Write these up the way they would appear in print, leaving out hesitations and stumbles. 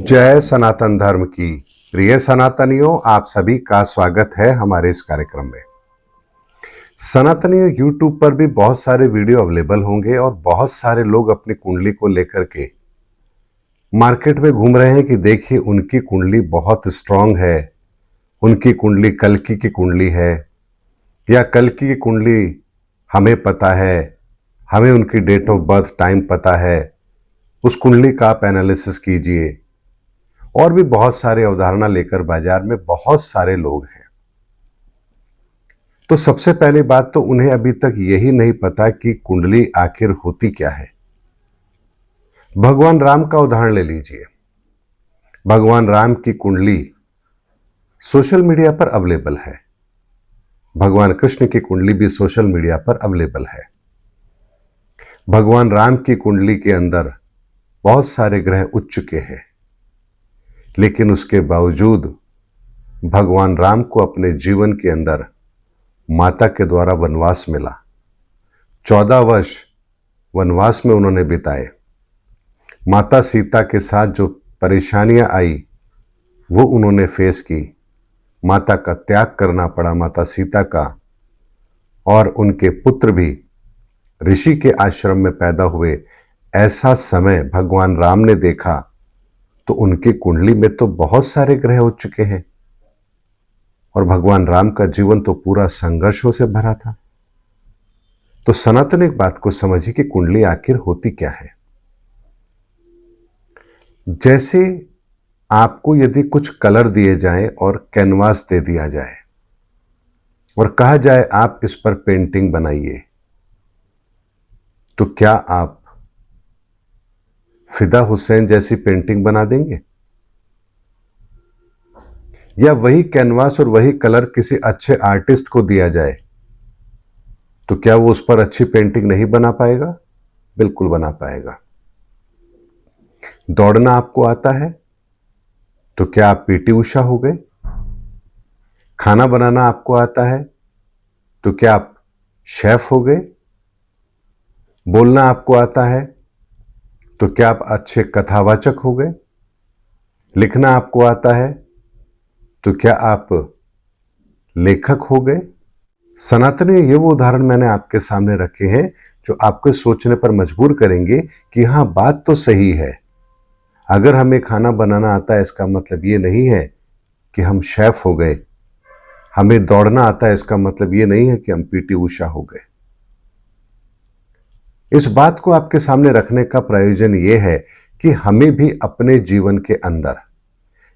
जय सनातन धर्म की। प्रिय सनातनियों, आप सभी का स्वागत है हमारे इस कार्यक्रम में। सनातनियों, यूट्यूब पर भी बहुत सारे वीडियो अवेलेबल होंगे और बहुत सारे लोग अपनी कुंडली को लेकर के मार्केट में घूम रहे हैं कि देखिए उनकी कुंडली बहुत स्ट्रांग है, उनकी कुंडली कल्कि की कुंडली है, या कल्कि की कुंडली हमें पता है, हमें उनकी डेट ऑफ बर्थ टाइम पता है, उस कुंडली का आप एनालिसिस कीजिए। और भी बहुत सारे अवधारणा लेकर बाजार में बहुत सारे लोग हैं। तो सबसे पहली बात तो उन्हें अभी तक यही नहीं पता कि कुंडली आखिर होती क्या है। भगवान राम का उदाहरण ले लीजिए। भगवान राम की कुंडली सोशल मीडिया पर अवेलेबल है। भगवान कृष्ण की कुंडली भी सोशल मीडिया पर अवेलेबल है। भगवान राम की कुंडली के अंदर बहुत सारे ग्रह उच्च चुके हैं, लेकिन उसके बावजूद भगवान राम को अपने जीवन के अंदर माता के द्वारा वनवास मिला। 14 वर्ष वनवास में उन्होंने बिताए। माता सीता के साथ जो परेशानियां आई वो उन्होंने फेस की। माता का त्याग करना पड़ा, माता सीता का, और उनके पुत्र भी ऋषि के आश्रम में पैदा हुए। ऐसा समय भगवान राम ने देखा तो उनकी कुंडली में तो बहुत सारे ग्रह हो चुके हैं और भगवान राम का जीवन तो पूरा संघर्षों से भरा था। तो सनातन एक बात को समझिए कि कुंडली आखिर होती क्या है। जैसे आपको यदि कुछ कलर दिए जाएं और कैनवास दे दिया जाए और कहा जाए आप इस पर पेंटिंग बनाइए, तो क्या आप फिदा हुसैन जैसी पेंटिंग बना देंगे? या वही कैनवास और वही कलर किसी अच्छे आर्टिस्ट को दिया जाए तो क्या वो उस पर अच्छी पेंटिंग नहीं बना पाएगा? बिल्कुल बना पाएगा। दौड़ना आपको आता है तो क्या आप पीटी उषा हो गए? खाना बनाना आपको आता है तो क्या आप शेफ हो गए? बोलना आपको आता है तो क्या आप अच्छे कथावाचक हो गए? लिखना आपको आता है तो क्या आप लेखक हो गए? सनातनी, ये वो उदाहरण मैंने आपके सामने रखे हैं जो आपको सोचने पर मजबूर करेंगे कि हां, बात तो सही है। अगर हमें खाना बनाना आता है इसका मतलब ये नहीं है कि हम शेफ हो गए। हमें दौड़ना आता है इसका मतलब ये नहीं है कि हम पीटी उषा हो गए। इस बात को आपके सामने रखने का प्रयोजन ये है कि हमें भी अपने जीवन के अंदर,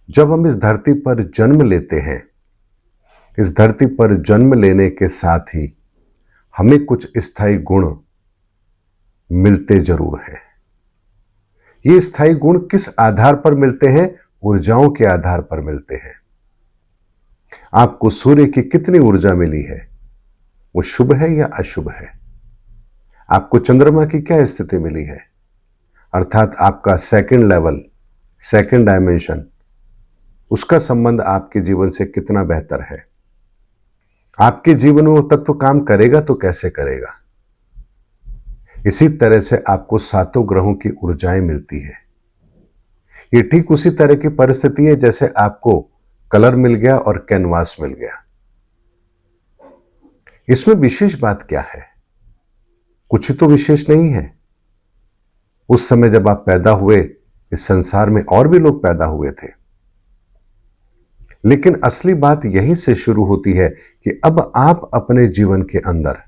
जब हम इस धरती पर जन्म लेते हैं, इस धरती पर जन्म लेने के साथ ही हमें कुछ स्थायी गुण मिलते जरूर हैं। ये स्थायी गुण किस आधार पर मिलते हैं? ऊर्जाओं के आधार पर मिलते हैं। आपको सूर्य की कितनी ऊर्जा मिली है, वो शुभ है या अशुभ है? आपको चंद्रमा की क्या स्थिति मिली है, अर्थात आपका सेकंड लेवल, सेकंड डायमेंशन, उसका संबंध आपके जीवन से कितना बेहतर है? आपके जीवन में वो तत्व काम करेगा तो कैसे करेगा? इसी तरह से आपको सातों ग्रहों की ऊर्जाएं मिलती है। ये ठीक उसी तरह की परिस्थिति है जैसे आपको कलर मिल गया और कैनवास मिल गया। इसमें विशेष बात क्या है? कुछ तो विशेष नहीं है। उस समय जब आप पैदा हुए, इस संसार में और भी लोग पैदा हुए थे, लेकिन असली बात यहीं से शुरू होती है कि अब आप अपने जीवन के अंदर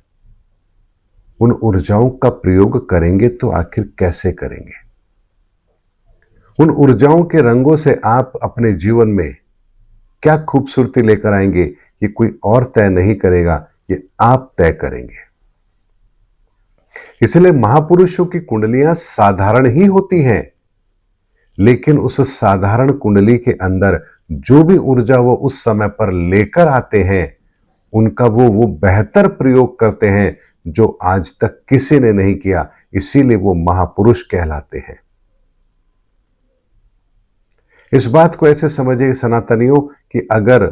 उन ऊर्जाओं का प्रयोग करेंगे तो आखिर कैसे करेंगे? उन ऊर्जाओं के रंगों से आप अपने जीवन में क्या खूबसूरती लेकर आएंगे, ये कोई और तय नहीं करेगा, ये आप तय करेंगे। इसलिए महापुरुषों की कुंडलियां साधारण ही होती हैं, लेकिन उस साधारण कुंडली के अंदर जो भी ऊर्जा वो उस समय पर लेकर आते हैं, उनका वो बेहतर प्रयोग करते हैं जो आज तक किसी ने नहीं किया। इसीलिए वो महापुरुष कहलाते हैं। इस बात को ऐसे समझिए सनातनियों कि अगर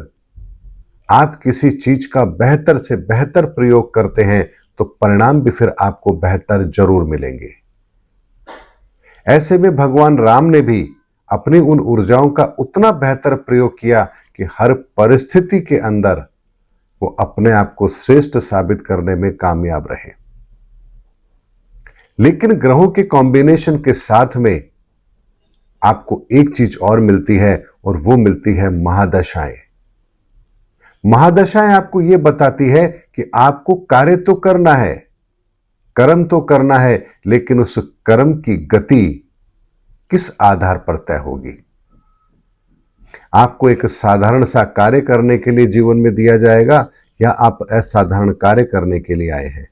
आप किसी चीज का बेहतर से बेहतर प्रयोग करते हैं तो परिणाम भी फिर आपको बेहतर जरूर मिलेंगे। ऐसे में भगवान राम ने भी अपनी उन ऊर्जाओं का उतना बेहतर प्रयोग किया कि हर परिस्थिति के अंदर वो अपने आप को श्रेष्ठ साबित करने में कामयाब रहे। लेकिन ग्रहों के कॉम्बिनेशन के साथ में आपको एक चीज और मिलती है और वो मिलती है महादशाएं। महादशाएं आपको यह बताती है कि आपको कार्य तो करना है, कर्म तो करना है, लेकिन उस कर्म की गति किस आधार पर तय होगी। आपको एक साधारण सा कार्य करने के लिए जीवन में दिया जाएगा या आप असाधारण कार्य करने के लिए आए हैं।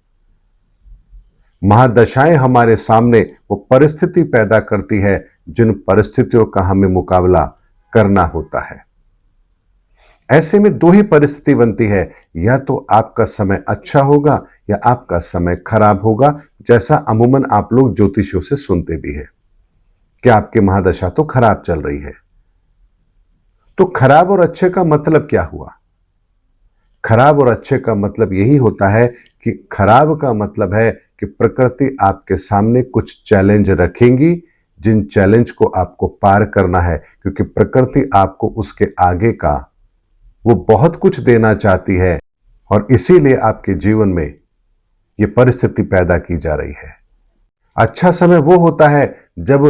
महादशाएं हमारे सामने वो परिस्थिति पैदा करती है जिन परिस्थितियों का हमें मुकाबला करना होता है। ऐसे में दो ही परिस्थिति बनती है, या तो आपका समय अच्छा होगा या आपका समय खराब होगा, जैसा अमूमन आप लोग ज्योतिषियों से सुनते भी हैं कि आपकी महादशा तो खराब चल रही है। तो खराब और अच्छे का मतलब क्या हुआ? खराब और अच्छे का मतलब यही होता है कि खराब का मतलब है कि प्रकृति आपके सामने कुछ चैलेंज रखेंगी, जिन चैलेंज को आपको पार करना है, क्योंकि प्रकृति आपको उसके आगे का वो बहुत कुछ देना चाहती है और इसीलिए आपके जीवन में ये परिस्थिति पैदा की जा रही है। अच्छा समय वो होता है जब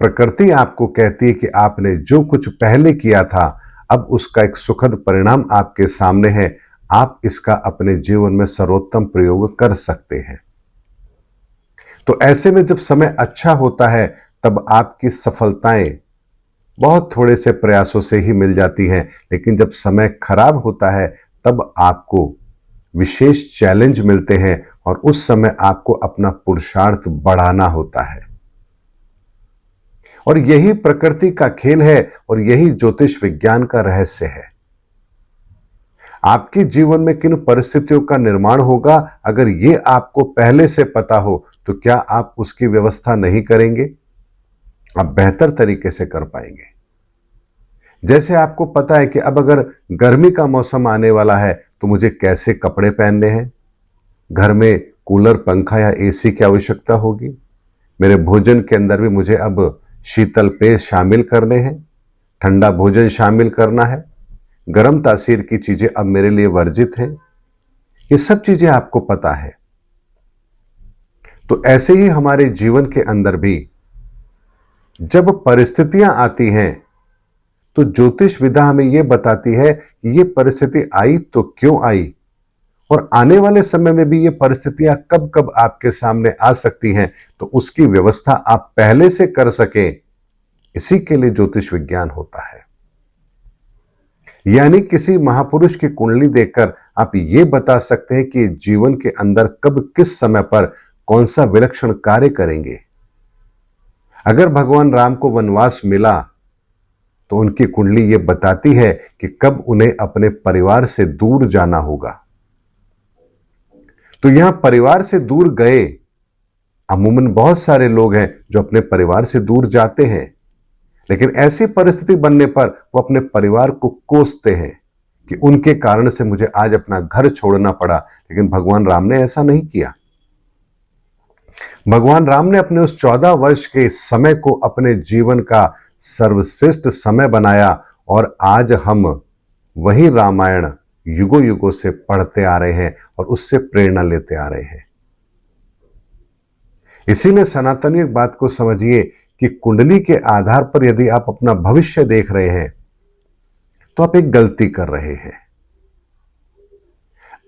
प्रकृति आपको कहती है कि आपने जो कुछ पहले किया था अब उसका एक सुखद परिणाम आपके सामने है, आप इसका अपने जीवन में सर्वोत्तम प्रयोग कर सकते हैं। तो ऐसे में जब समय अच्छा होता है तब आपकी सफलताएं बहुत थोड़े से प्रयासों से ही मिल जाती हैं, लेकिन जब समय खराब होता है तब आपको विशेष चैलेंज मिलते हैं और उस समय आपको अपना पुरुषार्थ बढ़ाना होता है। और यही प्रकृति का खेल है और यही ज्योतिष विज्ञान का रहस्य है। आपके जीवन में किन परिस्थितियों का निर्माण होगा, अगर यह आपको पहले से पता हो तो क्या आप उसकी व्यवस्था नहीं करेंगे? आप बेहतर तरीके से कर पाएंगे। जैसे आपको पता है कि अब अगर गर्मी का मौसम आने वाला है तो मुझे कैसे कपड़े पहनने हैं, घर में कूलर, पंखा या एसी की आवश्यकता होगी, मेरे भोजन के अंदर भी मुझे अब शीतल पेय शामिल करने हैं, ठंडा भोजन शामिल करना है, गर्म तासीर की चीजें अब मेरे लिए वर्जित हैं। ये सब चीजें आपको पता है। तो ऐसे ही हमारे जीवन के अंदर भी जब परिस्थितियां आती हैं तो ज्योतिष विद्या हमें यह बताती है कि यह परिस्थिति आई तो क्यों आई और आने वाले समय में भी ये परिस्थितियां कब कब आपके सामने आ सकती हैं, तो उसकी व्यवस्था आप पहले से कर सकें, इसी के लिए ज्योतिष विज्ञान होता है। यानी किसी महापुरुष की कुंडली देखकर आप ये बता सकते हैं कि जीवन के अंदर कब किस समय पर कौन सा विलक्षण कार्य करेंगे। अगर भगवान राम को वनवास मिला तो उनकी कुंडली ये बताती है कि कब उन्हें अपने परिवार से दूर जाना होगा। तो यहां परिवार से दूर गए, अमूमन बहुत सारे लोग हैं जो अपने परिवार से दूर जाते हैं, लेकिन ऐसी परिस्थिति बनने पर वो अपने परिवार को कोसते हैं कि उनके कारण से मुझे आज अपना घर छोड़ना पड़ा। लेकिन भगवान राम ने ऐसा नहीं किया। भगवान राम ने अपने उस 14 वर्ष के समय को अपने जीवन का सर्वश्रेष्ठ समय बनाया और आज हम वही रामायण युगों युगों से पढ़ते आ रहे हैं और उससे प्रेरणा लेते आ रहे हैं। इसीलिए सनातनी एक बात को समझिए कि कुंडली के आधार पर यदि आप अपना भविष्य देख रहे हैं तो आप एक गलती कर रहे हैं।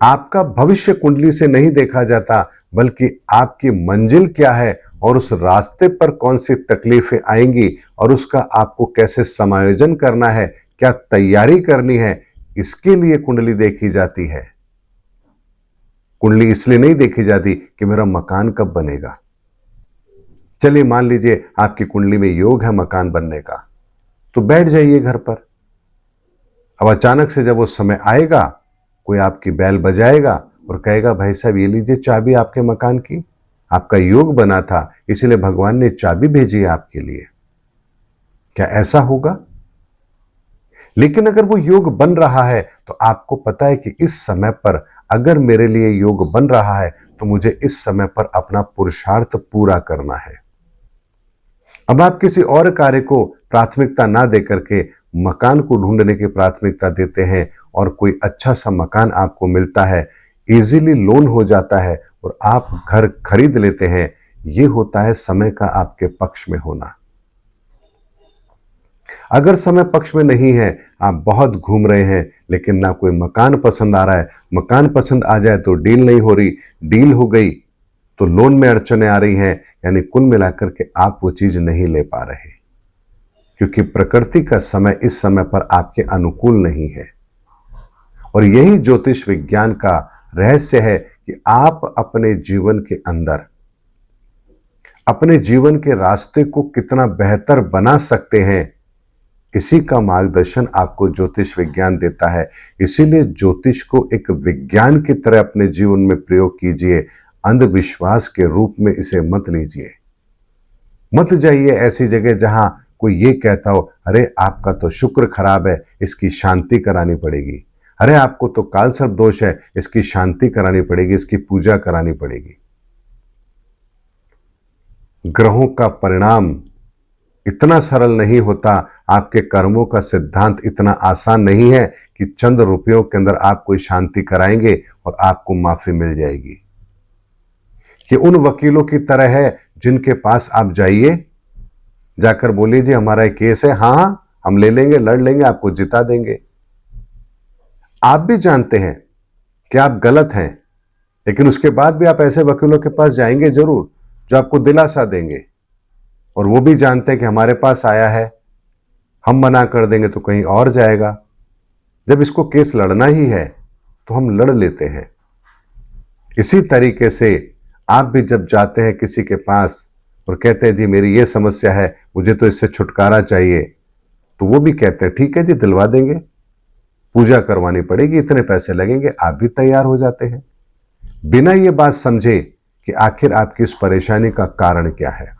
आपका भविष्य कुंडली से नहीं देखा जाता, बल्कि आपकी मंजिल क्या है और उस रास्ते पर कौन सी तकलीफें आएंगी और उसका आपको कैसे समायोजन करना है, क्या तैयारी करनी है, इसके लिए कुंडली देखी जाती है। कुंडली इसलिए नहीं देखी जाती कि मेरा मकान कब बनेगा। चलिए मान लीजिए आपकी कुंडली में योग है मकान बनने का, तो बैठ जाइए घर पर। अब अचानक से जब वो समय आएगा, कोई आपकी बैल बजाएगा और कहेगा भाई साहब ये लीजिए चाबी आपके मकान की, आपका योग बना था इसलिए भगवान ने चाबी भेजी है आपके लिए। क्या ऐसा होगा? लेकिन अगर वो योग बन रहा है तो आपको पता है कि इस समय पर अगर मेरे लिए योग बन रहा है तो मुझे इस समय पर अपना पुरुषार्थ पूरा करना है। अब आप किसी और कार्य को प्राथमिकता ना देकर के मकान को ढूंढने की प्राथमिकता देते हैं और कोई अच्छा सा मकान आपको मिलता है, इजीली लोन हो जाता है और आप घर खरीद लेते हैं। यह होता है समय का आपके पक्ष में होना। अगर समय पक्ष में नहीं है, आप बहुत घूम रहे हैं लेकिन ना कोई मकान पसंद आ रहा है, मकान पसंद आ जाए तो डील नहीं हो रही, डील हो गई तो लोन में अड़चने आ रही हैं, यानी कुल मिलाकर के आप वो चीज नहीं ले पा रहे, क्योंकि प्रकृति का समय इस समय पर आपके अनुकूल नहीं है। और यही ज्योतिष विज्ञान का रहस्य है कि आप अपने जीवन के अंदर अपने जीवन के रास्ते को कितना बेहतर बना सकते हैं, इसी का मार्गदर्शन आपको ज्योतिष विज्ञान देता है। इसीलिए ज्योतिष को एक विज्ञान की तरह अपने जीवन में प्रयोग कीजिए, अंधविश्वास के रूप में इसे मत लीजिए। मत जाइए ऐसी जगह जहां कोई ये कहता हो, अरे आपका तो शुक्र खराब है, इसकी शांति करानी पड़ेगी, अरे आपको तो काल सर्प दोष है, इसकी शांति करानी पड़ेगी, इसकी पूजा करानी पड़ेगी। ग्रहों का परिणाम इतना सरल नहीं होता, आपके कर्मों का सिद्धांत इतना आसान नहीं है कि चंद रुपयों के अंदर आप कोई शांति कराएंगे और आपको माफी मिल जाएगी। ये उन वकीलों की तरह है जिनके पास आप जाइए, जाकर बोलिए जी हमारा एक केस है, हाँ हम ले लेंगे, लड़ लेंगे, आपको जिता देंगे। आप भी जानते हैं कि आप गलत हैं, लेकिन उसके बाद भी आप ऐसे वकीलों के पास जाएंगे जरूर जो आपको दिलासा देंगे, और वो भी जानते हैं कि हमारे पास आया है, हम मना कर देंगे तो कहीं और जाएगा। जब इसको केस लड़ना ही है तो हम लड़ लेते हैं। इसी तरीके से आप भी जब जाते हैं किसी के पास और कहते हैं जी मेरी ये समस्या है, मुझे तो इससे छुटकारा चाहिए, तो वो भी कहते हैं ठीक है जी दिलवा देंगे, पूजा करवानी पड़ेगी, इतने पैसे लगेंगे, आप भी तैयार हो जाते हैं, बिना ये बात समझे कि आखिर आपकी इस परेशानी का कारण क्या है।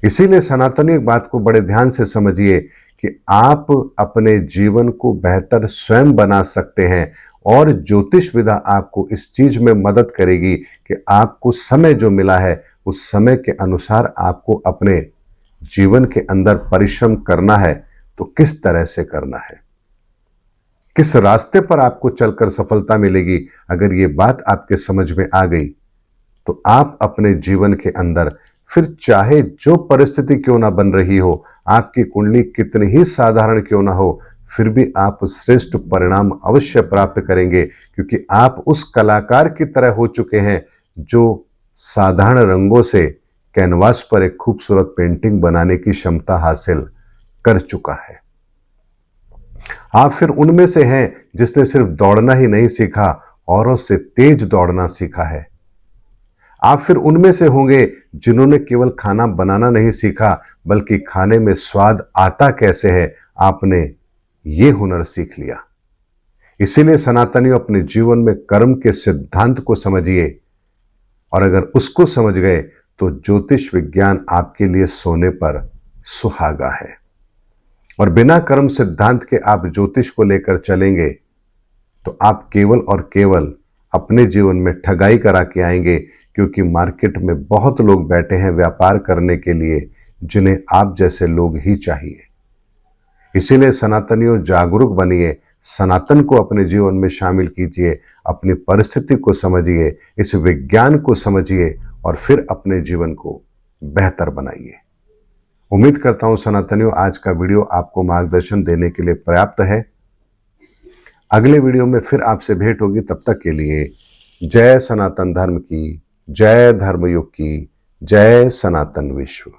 इसीलिए सनातनी एक बात को बड़े ध्यान से समझिए कि आप अपने जीवन को बेहतर स्वयं बना सकते हैं, और ज्योतिष विद्या आपको इस चीज में मदद करेगी कि आपको समय जो मिला है उस समय के अनुसार आपको अपने जीवन के अंदर परिश्रम करना है, तो किस तरह से करना है, किस रास्ते पर आपको चलकर सफलता मिलेगी। अगर ये बात आपके समझ में आ गई तो आप अपने जीवन के अंदर फिर चाहे जो परिस्थिति क्यों ना बन रही हो, आपकी कुंडली कितनी ही साधारण क्यों ना हो, फिर भी आप श्रेष्ठ परिणाम अवश्य प्राप्त करेंगे, क्योंकि आप उस कलाकार की तरह हो चुके हैं जो साधारण रंगों से कैनवास पर एक खूबसूरत पेंटिंग बनाने की क्षमता हासिल कर चुका है। आप फिर उनमें से हैं जिसने सिर्फ दौड़ना ही नहीं सीखा, औरों से तेज दौड़ना सीखा है। आप फिर उनमें से होंगे जिन्होंने केवल खाना बनाना नहीं सीखा, बल्कि खाने में स्वाद आता कैसे है, आपने ये हुनर सीख लिया। इसीलिए सनातनियों अपने जीवन में कर्म के सिद्धांत को समझिए, और अगर उसको समझ गए तो ज्योतिष विज्ञान आपके लिए सोने पर सुहागा है। और बिना कर्म सिद्धांत के आप ज्योतिष को लेकर चलेंगे तो आप केवल और केवल अपने जीवन में ठगाई करा के आएंगे, क्योंकि मार्केट में बहुत लोग बैठे हैं व्यापार करने के लिए, जिन्हें आप जैसे लोग ही चाहिए। इसीलिए सनातनियों जागरूक बनिए, सनातन को अपने जीवन में शामिल कीजिए, अपनी परिस्थिति को समझिए, इस विज्ञान को समझिए और फिर अपने जीवन को बेहतर बनाइए। उम्मीद करता हूं सनातनियों आज का वीडियो आपको मार्गदर्शन देने के लिए पर्याप्त है। अगले वीडियो में फिर आपसे भेंट होगी, तब तक के लिए जय सनातन धर्म की, जय धर्मयुग की, जय सनातन विश्व।